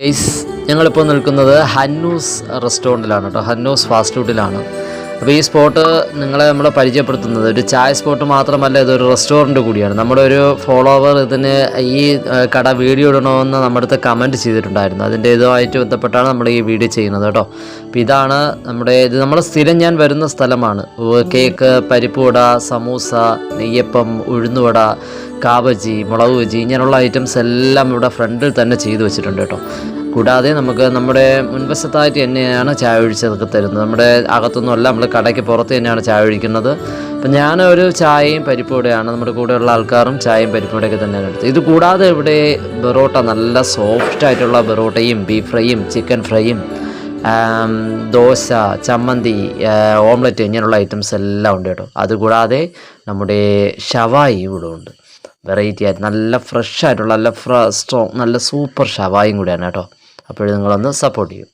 Guys, ഞങ്ങളിപ്പോൾ നിൽക്കുന്നത് ഹന്നൂസ് റെസ്റ്റോറൻറ്റിലാണ് കേട്ടോ. ഹന്നൂസ് ഫാസ്റ്റ് ഫുഡിലാണ്. അപ്പോൾ ഈ സ്പോട്ട് നമ്മളെ പരിചയപ്പെടുത്തുന്നത് ഒരു ചായ സ്പോട്ട് മാത്രമല്ല, ഇതൊരു റെസ്റ്റോറൻറ്റ് കൂടിയാണ്. നമ്മുടെ ഒരു ഫോളോവർ ഇതിന് ഈ കട വീഡിയോ ഇടണമെന്ന് നമ്മുടെ അടുത്ത് കമൻറ്റ് ചെയ്തിട്ടുണ്ടായിരുന്നു. അതിൻ്റെ ഇതുമായിട്ട് ബന്ധപ്പെട്ടാണ് നമ്മൾ ഈ വീഡിയോ ചെയ്യുന്നത് കേട്ടോ. അപ്പോൾ ഇതാണ് നമ്മൾ സ്ഥിരം ഞാൻ വരുന്ന സ്ഥലമാണ്. കേക്ക്, പരിപ്പ് വട, സമൂസ, നെയ്യപ്പം, ഉഴുന്നുവട, കാബജി, മുളക് ബജി, ഇങ്ങനെയുള്ള ഐറ്റംസ് എല്ലാം ഇവിടെ ഫ്രണ്ടിൽ തന്നെ ചെയ്തു വെച്ചിട്ടുണ്ട് കേട്ടോ. കൂടാതെ നമുക്ക് നമ്മുടെ മുൻവശത്തായിട്ട് തന്നെയാണ് ചായ ഒഴിച്ചതൊക്കെ തരുന്നത്. നമ്മുടെ അകത്തൊന്നുമല്ല, നമ്മൾ കടയ്ക്ക് പുറത്ത് തന്നെയാണ് ചായ ഒഴിക്കുന്നത്. അപ്പം ഞാനൊരു ചായയും പരിപ്പൂടെയാണ്, നമ്മുടെ കൂടെയുള്ള ആൾക്കാരും ചായയും പരിപ്പൂടെയൊക്കെ തന്നെയാണ് എടുത്തത്. ഇത് കൂടാതെ ഇവിടെ ബെറോട്ട, നല്ല സോഫ്റ്റായിട്ടുള്ള ബെറോട്ടയും ബീഫ് ഫ്രൈയും ചിക്കൻ ഫ്രൈയും ദോശ, ചമ്മന്തി, ഓംലെറ്റ്, ഇങ്ങനെയുള്ള ഐറ്റംസ് എല്ലാം ഉണ്ട് കേട്ടോ. അതുകൂടാതെ നമ്മുടെ ഷവായി ഇവിടെ ഉണ്ട്. വെറൈറ്റി ആയിട്ട് നല്ല ഫ്രഷ് ആയിട്ടുള്ള നല്ല സ്ട്രോങ് നല്ല സൂപ്പർ ഷവായും കൂടിയാണ് കേട്ടോ. അപ്പോൾ നിങ്ങളൊന്ന് സപ്പോർട്ട് ചെയ്യും.